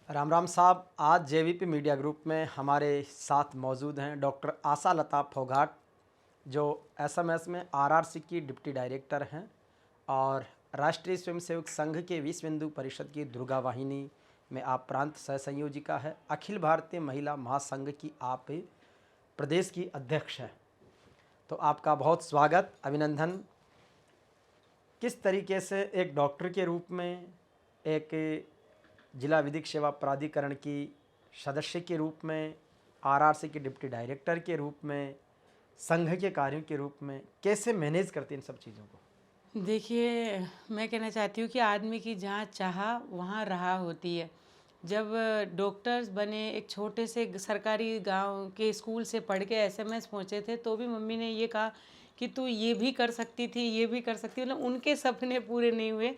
राम राम साहब। आज JVP media group में हमारे साथ मौजूद हैं डॉक्टर आशा लता फोगाट, जो एसएमएस में आरआरसी की डिप्टी डायरेक्टर हैं और राष्ट्रीय स्वयंसेवक संघ के विश्व हिंदू परिषद की दुर्गा वाहिनी में आप प्रांत सह संयोजिका है। अखिल भारतीय महिला महासंघ की आप प्रदेश की अध्यक्ष हैं। तो आपका बहुत स्वागत, अभिनंदन। किस तरीके से एक डॉक्टर के रूप में, एक जिला विधिक सेवा प्राधिकरण की सदस्य के रूप में, आरआरसी के डिप्टी डायरेक्टर के रूप में, संघ के कार्यों के रूप में कैसे मैनेज करते हैं इन सब चीज़ों को? देखिए, मैं कहना चाहती हूँ कि आदमी की जहाँ चाह वहाँ राह होती है। जब डॉक्टर्स बने, एक छोटे से सरकारी गांव के स्कूल से पढ़ के एसएमएस पहुँचे थे, तो भी मम्मी ने ये कहा कि तू ये भी कर सकती थी, ये भी कर सकती, मतलब उनके सपने पूरे नहीं हुए।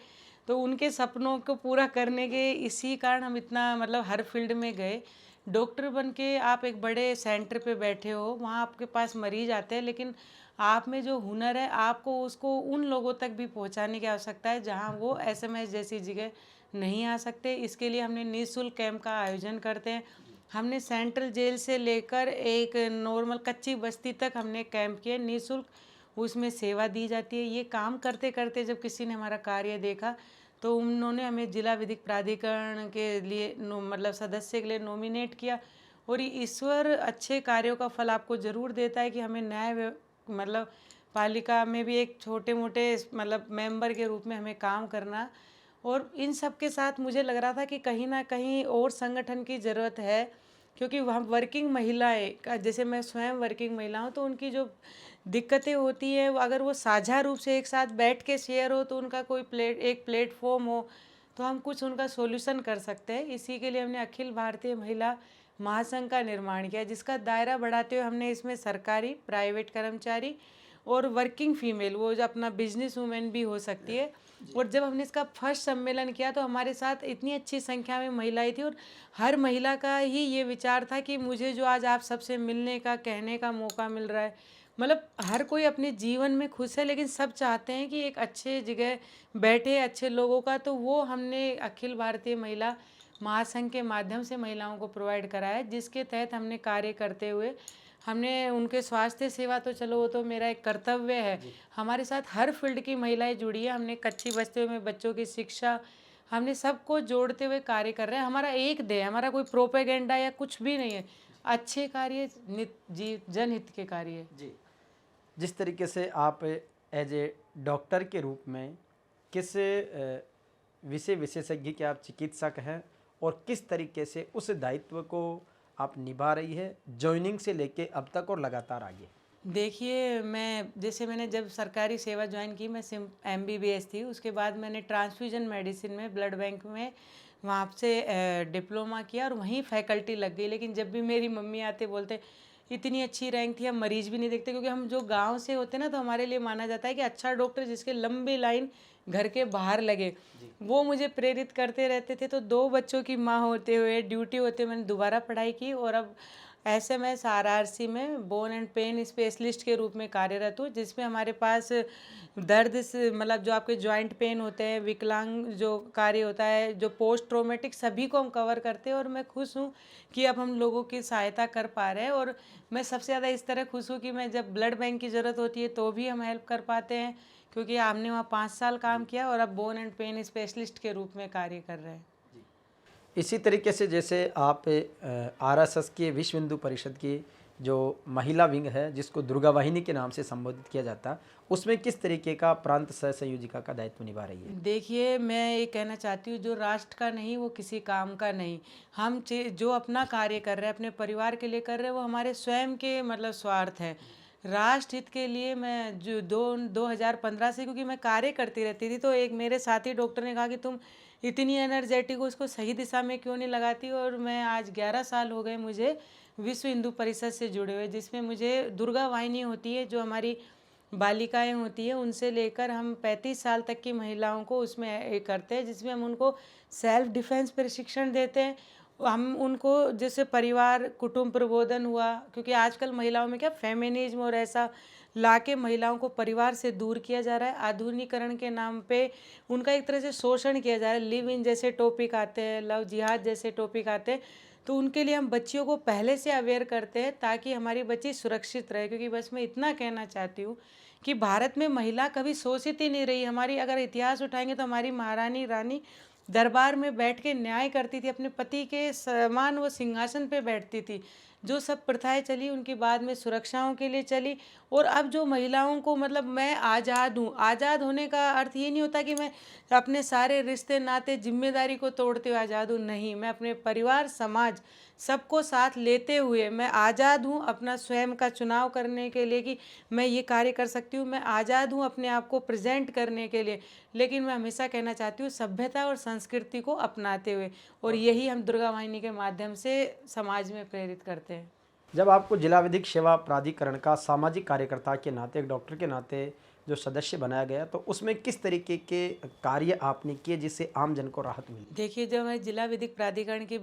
तो उनके सपनों को पूरा करने के इसी कारण हम इतना मतलब हर फील्ड में गए। डॉक्टर बन के आप एक बड़े सेंटर पे बैठे हो, वहाँ आपके पास मरीज आते हैं, लेकिन आप में जो हुनर है आपको उसको उन लोगों तक भी पहुंचाने की आवश्यकता है जहां वो एसएमएस जैसी जगह नहीं आ सकते। इसके लिए हमने निःशुल्क कैंप का आयोजन करते हैं। हमने सेंट्रल जेल से लेकर एक नॉर्मल कच्ची बस्ती तक हमने कैंप किए निःशुल्क, उसमें सेवा दी जाती है। ये काम करते करते जब किसी ने हमारा कार्य देखा तो उन्होंने हमें जिला विधिक प्राधिकरण के लिए मतलब सदस्य के लिए नॉमिनेट किया। और ये ईश्वर अच्छे कार्यों का फल आपको ज़रूर देता है कि हमें मतलब पालिका में भी एक छोटे मोटे मतलब मेंबर के रूप में हमें काम करना। और इन सब के साथ मुझे लग रहा था कि कहीं ना कहीं और संगठन की ज़रूरत है, क्योंकि हम वर्किंग महिलाएं का, जैसे मैं स्वयं वर्किंग महिला हूँ, तो उनकी जो दिक्कतें होती है अगर वो साझा रूप से एक साथ बैठ के शेयर हो तो उनका कोई एक प्लेटफॉर्म हो तो हम कुछ उनका सॉल्यूशन कर सकते हैं। इसी के लिए हमने अखिल भारतीय महिला महासंघ का निर्माण किया, जिसका दायरा बढ़ाते हुए हमने इसमें सरकारी, प्राइवेट कर्मचारी और वर्किंग फीमेल, वो जो अपना बिजनेस वूमेन भी हो सकती है। और जब हमने इसका फर्स्ट सम्मेलन किया तो हमारे साथ इतनी अच्छी संख्या में महिलाएं थी और हर महिला का ही ये विचार था कि मुझे जो आज आप सबसे मिलने का, कहने का मौका मिल रहा है, मतलब हर कोई अपने जीवन में खुश है, लेकिन सब चाहते हैं कि एक अच्छे जगह बैठे अच्छे लोगों का। तो वो हमने अखिल भारतीय महिला महासंघ के माध्यम से महिलाओं को प्रोवाइड कराया है, जिसके तहत हमने कार्य करते हुए हमने उनके स्वास्थ्य सेवा, तो चलो वो तो मेरा एक कर्तव्य है, हमारे साथ हर फील्ड की महिलाएं जुड़ी है। हमने कच्ची बस्तियों में बच्चों की शिक्षा, हमने सबको जोड़ते हुए कार्य कर रहे हैं। हमारा एक ध्येय, हमारा कोई प्रोपेगेंडा या कुछ भी नहीं है, अच्छे कार्य, जनहित के कार्य। जी, जिस तरीके से आप एज ए डॉक्टर के रूप में किस विषय विशेषज्ञ के आप चिकित्सक हैं और किस तरीके से उस दायित्व को आप निभा रही है जॉइनिंग से लेके अब तक और लगातार आगे? देखिए, मैंने जब सरकारी सेवा ज्वाइन की, मैं सिम एमबीबीएस थी, उसके बाद मैंने ट्रांसफ्यूजन मेडिसिन में ब्लड बैंक में वहाँ से डिप्लोमा किया और वहीं फैकल्टी लग गई। लेकिन जब भी मेरी मम्मी आते बोलते इतनी अच्छी रैंक थी, हम मरीज भी नहीं देखते, क्योंकि हम जो गांव से होते ना, तो हमारे लिए माना जाता है कि अच्छा डॉक्टर जिसके लंबी लाइन घर के बाहर लगे, वो मुझे प्रेरित करते रहते थे। तो 2 बच्चों की माँ होते हुए, ड्यूटी होते हुए मैंने दोबारा पढ़ाई की और अब एसएमएस आरआरसी में बोन एंड पेन स्पेशलिस्ट के रूप में कार्यरत हूँ, जिसमें हमारे पास दर्द से मतलब जो आपके जॉइंट पेन होते हैं, विकलांग जो कार्य होता है, जो पोस्ट ट्रोमेटिक, सभी को हम कवर करते हैं। और मैं खुश हूँ कि अब हम लोगों की सहायता कर पा रहे हैं। और मैं सबसे ज़्यादा इस तरह खुश हूँ कि मैं जब ब्लड बैंक की ज़रूरत होती है तो भी हम हेल्प कर पाते हैं, क्योंकि हमने वहाँ 5 साल काम किया और अब बोन एंड पेन स्पेशलिस्ट के रूप में कार्य कर रहे हैं। इसी तरीके से जैसे आप आरएसएस के विश्व हिंदू परिषद की जो महिला विंग है, जिसको दुर्गा वाहिनी के नाम से संबोधित किया जाता, उसमें किस तरीके का प्रांत सह संयोजिका का दायित्व निभा रही है? देखिए, मैं ये कहना चाहती हूँ, जो राष्ट्र का नहीं वो किसी काम का नहीं। हम जो अपना कार्य कर रहे हैं, अपने परिवार के लिए कर रहे हैं, वो हमारे स्वयं के मतलब स्वार्थ है। राष्ट्र हित के लिए मैं जो 2015 से, क्योंकि मैं कार्य करती रहती थी, तो एक मेरे साथी डॉक्टर ने कहा कि तुम इतनी एनर्जेटिक हो, उसको सही दिशा में क्यों नहीं लगाती। और मैं आज 11 साल हो गए मुझे विश्व हिंदू परिषद से जुड़े हुए, जिसमें मुझे दुर्गा वाहिनी होती है, जो हमारी बालिकाएं होती है, उनसे लेकर हम 35 साल तक की महिलाओं को उसमें करते हैं, जिसमें हम उनको सेल्फ डिफेंस प्रशिक्षण देते हैं। हम उनको जैसे परिवार कुटुंब प्रबोधन हुआ, क्योंकि आजकल महिलाओं में क्या फेमिनिज्म और ऐसा लाके महिलाओं को परिवार से दूर किया जा रहा है। आधुनिकीकरण के नाम पे उनका एक तरह से शोषण किया जा रहा है। लिव इन जैसे टॉपिक आते हैं, लव जिहाद जैसे टॉपिक आते हैं, तो उनके लिए हम बच्चियों को पहले से अवेयर करते हैं ताकि हमारी बच्ची सुरक्षित रहे। क्योंकि बस मैं इतना कहना चाहती हूँ कि भारत में महिला कभी शोषित ही नहीं रही। हमारी अगर इतिहास उठाएंगे तो हमारी महारानी रानी दरबार में बैठ के न्याय करती थी, अपने पति के समान वो सिंहासन पे बैठती थी। जो सब प्रथाएं चली उनकी बाद में सुरक्षाओं के लिए चली। और अब जो महिलाओं को मतलब मैं आज़ाद हूँ, आज़ाद होने का अर्थ ये नहीं होता कि मैं अपने सारे रिश्ते नाते जिम्मेदारी को तोड़ते हुए आज़ाद हूँ, नहीं, मैं अपने परिवार समाज सबको साथ लेते हुए मैं आज़ाद हूँ अपना स्वयं का चुनाव करने के लिए कि मैं ये कार्य कर सकती हूँ। मैं आज़ाद हूँ अपने आप को प्रेजेंट करने के लिए, लेकिन मैं हमेशा कहना चाहती हूँ सभ्यता और संस्कृति को अपनाते हुए। और यही हम दुर्गा वाहिनी के माध्यम से समाज में प्रेरित करते हैं। जब आपको जिला विधिक सेवा प्राधिकरण का सामाजिक कार्यकर्ता के नाते, एक डॉक्टर के नाते जो सदस्य बनाया गया, तो उसमें किस तरीके के कार्य आपने किए जिससे आम जन को राहत मिली? देखिए, जब मैं जिला विधिक प्राधिकरण की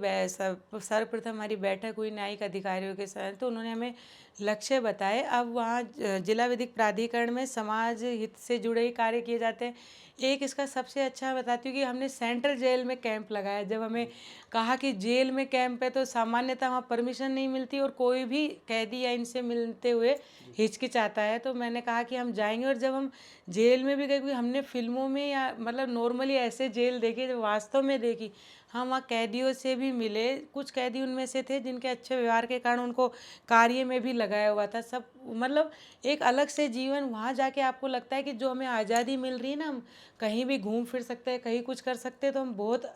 सर्वप्रथम हमारी बैठक हुई न्यायिक अधिकारियों के साथ, तो उन्होंने हमें लक्ष्य बताए। अब वहाँ जिला विधिक प्राधिकरण में समाज हित से जुड़े ही कार्य किए जाते हैं। एक इसका सबसे अच्छा बताती हूँ कि हमने सेंट्रल जेल में कैंप लगाया। जब हमें कहा कि जेल में कैंप है तो सामान्यतः वहाँ परमिशन नहीं मिलती और कोई भी कैदी या इनसे मिलते हुए हिचकिचाता है, तो मैंने कहा कि हम जाएंगे। और जब हम जेल में भी गए, क्योंकि हमने फिल्मों में या मतलब नॉर्मली ऐसे जेल देखे, जो वास्तव में देखी, हम वहाँ कैदियों से भी मिले। कुछ कैदी उनमें से थे जिनके अच्छे व्यवहार के कारण उनको कार्य में भी लगाया हुआ था। सब मतलब एक अलग से जीवन, वहाँ जाके आपको लगता है कि जो हमें आज़ादी मिल रही है ना, हम कहीं भी घूम फिर सकते हैं, कहीं कुछ कर सकते हैं, तो हम बहुत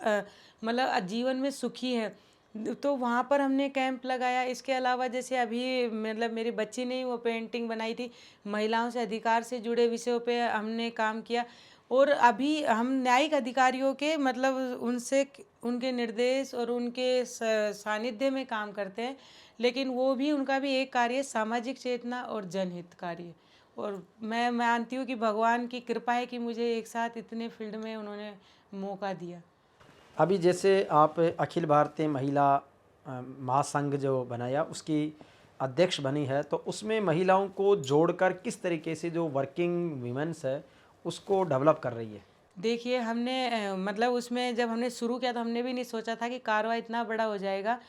मतलब जीवन में सुखी हैं। तो वहाँ पर हमने कैंप लगाया। इसके अलावा जैसे अभी मतलब मेरी बच्ची ने वो पेंटिंग बनाई थी, महिलाओं से अधिकार से जुड़े विषयों पे हमने काम किया। और अभी हम न्यायिक अधिकारियों के मतलब उनसे उनके निर्देश और उनके सानिध्य में काम करते हैं, लेकिन वो भी उनका भी एक कार्य है सामाजिक चेतना और जनहित कार्य। और मैं मानती हूँ कि भगवान की कृपा है कि मुझे एक साथ इतने फील्ड में उन्होंने मौका दिया। अभी जैसे आप अखिल भारतीय महिला महासंघ जो बनाया उसकी अध्यक्ष बनी है, तो उसमें महिलाओं को जोड़कर किस तरीके से जो वर्किंग वीमेंस है उसको डेवलप कर रही है? देखिए, हमने मतलब उसमें जब हमने शुरू किया तो हमने भी नहीं सोचा था कि कारवा इतना बड़ा हो जाएगा।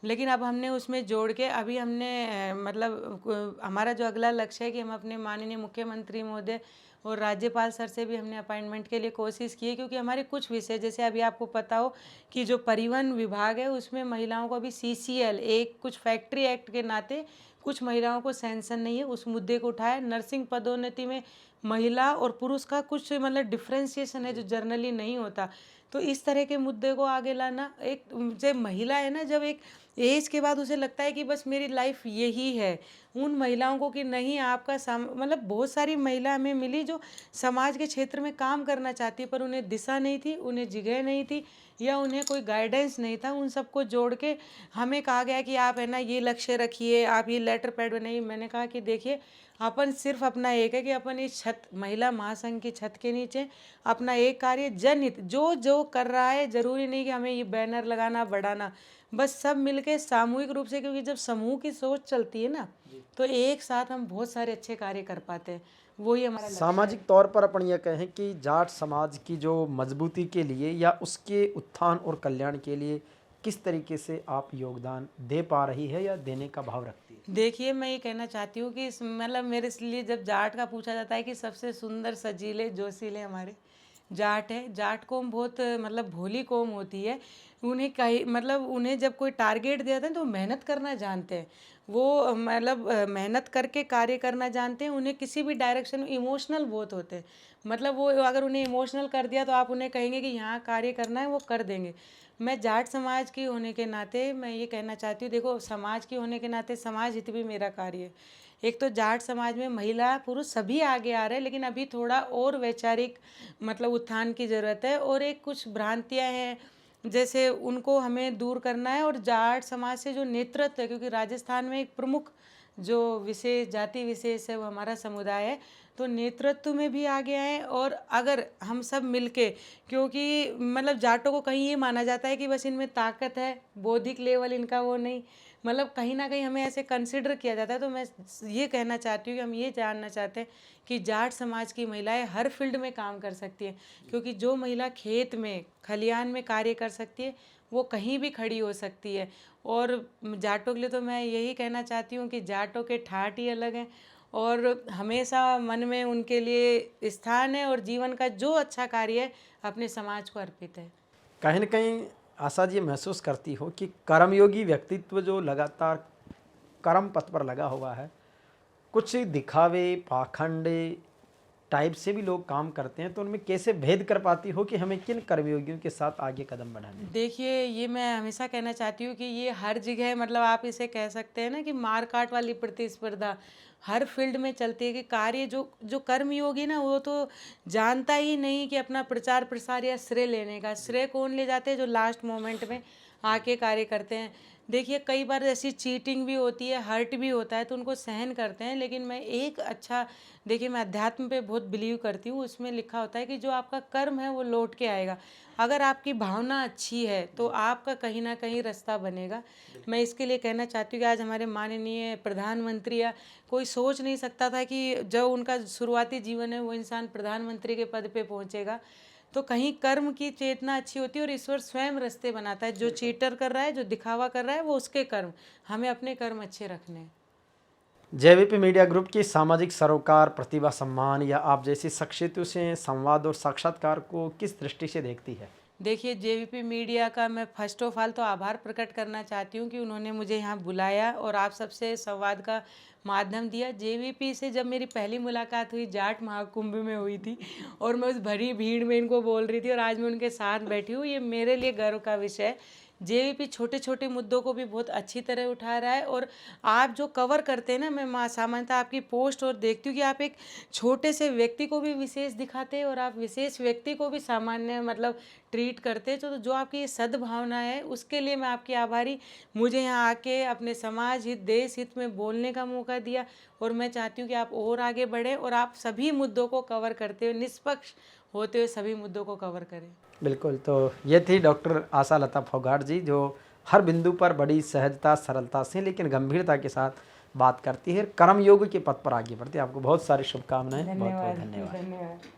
लेकिन अब हमने उसमें जोड़ के अभी हमने मतलब हमारा जो अगला लक्ष्य है कि हम अपने माननीय मुख्यमंत्री महोदय और राज्यपाल सर से भी हमने अपॉइंटमेंट के लिए कोशिश की है। क्योंकि हमारे कुछ विषय, जैसे अभी आपको पता हो कि जो परिवहन विभाग है उसमें महिलाओं को अभी CCL एक कुछ फैक्ट्री एक्ट के नाते कुछ महिलाओं को सैंक्शन नहीं है, उस मुद्दे को उठाया। नर्सिंग पदोन्नति में महिला और पुरुष का कुछ मतलब डिफ्रेंशिएशन है जो जर्नली नहीं होता। तो इस तरह के मुद्दे को आगे लाना, एक जब महिला है ना, जब एक एज के बाद उसे लगता है कि बस मेरी लाइफ यही है, उन महिलाओं को कि नहीं, आपका मतलब बहुत सारी महिला हमें मिली जो समाज के क्षेत्र में काम करना चाहती है, पर उन्हें दिशा नहीं थी, उन्हें जगह नहीं थी, या उन्हें कोई गाइडेंस नहीं था। उन सबको जोड़ के हमें कहा गया कि आप है ना ये लक्ष्य रखिए, आप ये लेटर पैड बनाइए। मैंने कहा कि देखिए, अपन सिर्फ अपना एक है कि अपन इस छत, महिला महासंघ की छत के नीचे अपना एक कार्य जनहित जो जो कर रहा है, जरूरी नहीं कि हमें ये बैनर लगाना बढ़ाना, बस सब मिलके सामूहिक रूप से, क्योंकि जब समूह की सोच चलती है ना, तो एक साथ हम बहुत सारे अच्छे कार्य कर पाते हैं। वही हमारा लक्ष्य है। सामाजिक तौर पर अपन ये कहें कि जाट समाज की जो मजबूती के लिए या उसके उत्थान और कल्याण के लिए किस तरीके से आप योगदान दे पा रही है या देने का भाव रखती है? देखिए, मैं ये कहना चाहती हूँ कि मतलब मेरे लिए जब जाट का पूछा जाता है कि सबसे सुंदर सजीले जोशीले हमारे जाट है। जाट कौम बहुत मतलब भोली कौम होती है। उन्हें कहीं मतलब उन्हें जब कोई टारगेट दिया जाता है तो मेहनत करना जानते हैं। वो मतलब मेहनत करके कार्य करना जानते हैं। उन्हें किसी भी डायरेक्शन में इमोशनल बहुत होते हैं। मतलब वो अगर उन्हें इमोशनल कर दिया तो आप उन्हें कहेंगे कि यहाँ कार्य करना है, वो कर देंगे। मैं जाट समाज की होने के नाते मैं ये कहना चाहती हूँ, देखो, समाज की होने के नाते समाज हित भी मेरा कार्य है। एक तो जाट समाज में महिला पुरुष सभी आगे आ रहे हैं, लेकिन अभी थोड़ा और वैचारिक मतलब उत्थान की ज़रूरत है। और एक कुछ भ्रांतियाँ हैं जैसे उनको हमें दूर करना है। और जाट समाज से जो नेतृत्व है, क्योंकि राजस्थान में एक प्रमुख जो विशेष जाति विशेष है वो हमारा समुदाय है, तो नेतृत्व में भी आगे आए। और अगर हम सब मिलके, क्योंकि मतलब जाटों को कहीं ये माना जाता है कि बस इनमें ताकत है, बौद्धिक लेवल इनका वो नहीं, मतलब कहीं ना कहीं हमें ऐसे कंसिडर किया जाता है। तो मैं ये कहना चाहती हूँ कि हम ये जानना चाहते हैं कि जाट समाज की महिलाएं हर फील्ड में काम कर सकती है, क्योंकि जो महिला खेत में खलिहान में कार्य कर सकती है वो कहीं भी खड़ी हो सकती है। और जाटों के लिए तो मैं यही कहना चाहती हूँ कि जाटों के ठाठ ही अलग हैं और हमेशा मन में उनके लिए स्थान है, और जीवन का जो अच्छा कार्य है अपने समाज को अर्पित है। कहीं न कहीं आशा जी ये महसूस करती हो कि कर्मयोगी व्यक्तित्व जो लगातार कर्म पथ पर लगा हुआ है, कुछ दिखावे, पाखंड टाइप से भी लोग काम करते हैं, तो उनमें कैसे भेद कर पाती हो कि हमें किन कर्मयोगियों के साथ आगे कदम बढ़ाने हैं? देखिए, ये मैं हमेशा कहना चाहती हूँ कि ये हर जगह, मतलब आप इसे कह सकते हैं ना कि मार काट वाली प्रतिस्पर्धा हर फील्ड में चलती है। कि कार्य जो जो कर्मयोगी ना, वो तो जानता ही नहीं कि अपना प्रचार प्रसार या श्रेय लेने का। श्रेय कौन ले जाते हैं? जो लास्ट मोमेंट में आके कार्य करते हैं। देखिए, कई बार ऐसी चीटिंग भी होती है, हर्ट भी होता है, तो उनको सहन करते हैं। लेकिन मैं एक अच्छा, देखिए मैं अध्यात्म पे बहुत बिलीव करती हूँ। उसमें लिखा होता है कि जो आपका कर्म है वो लौट के आएगा। अगर आपकी भावना अच्छी है तो आपका कहीं ना कहीं रास्ता बनेगा। मैं इसके लिए कहना चाहती हूँ कि आज हमारे माननीय प्रधानमंत्री, या कोई सोच नहीं सकता था कि जो उनका शुरुआती जीवन है वो इंसान प्रधानमंत्री के पद पे पहुँचेगा। तो कहीं कर्म की चेतना अच्छी होती है और ईश्वर स्वयं रास्ते बनाता है। जो चीटर कर रहा है, जो दिखावा कर रहा है, वो उसके कर्म, हमें अपने कर्म अच्छे रखने हैं। जेवीपी मीडिया ग्रुप की सामाजिक सरोकार, प्रतिभा सम्मान या आप जैसी शख्सियतों से संवाद और साक्षात्कार को किस दृष्टि से देखती है? देखिए, जेवीपी मीडिया का मैं फर्स्ट ऑफ ऑल तो आभार प्रकट करना चाहती हूँ कि उन्होंने मुझे यहाँ बुलाया और आप सबसे संवाद का माध्यम दिया। जेवीपी से जब मेरी पहली मुलाकात हुई जाट महाकुंभ में हुई थी, और मैं उस भरी भीड़ में इनको बोल रही थी और आज मैं उनके साथ बैठी हूँ, ये मेरे लिए गर्व का विषय है। जेवीपी छोटे छोटे मुद्दों को भी बहुत अच्छी तरह उठा रहा है। और आप जो कवर करते हैं ना, मैं सामान्यतः आपकी पोस्ट और देखती हूँ कि आप एक छोटे से व्यक्ति को भी विशेष दिखाते हैं और आप विशेष व्यक्ति को भी सामान्य मतलब ट्रीट करते हैं। तो जो आपकी ये सद्भावना है उसके लिए मैं आपकी आभारी। मुझे यहाँ आके अपने समाज हित, देश हित में बोलने का मौका दिया, और मैं चाहती हूँ कि आप और आगे बढ़ें और आप सभी मुद्दों को कवर करते हुए, निष्पक्ष होते हुए सभी मुद्दों को कवर करें। बिल्कुल, तो ये थी डॉक्टर आशा लता फोगाट जी, जो हर बिंदु पर बड़ी सहजता, सरलता से लेकिन गंभीरता के साथ बात करती है, कर्मयोग के पथ पर आगे बढ़ती है। आपको बहुत सारी शुभकामनाएं, बहुत बहुत धन्यवाद। धन्यवाद।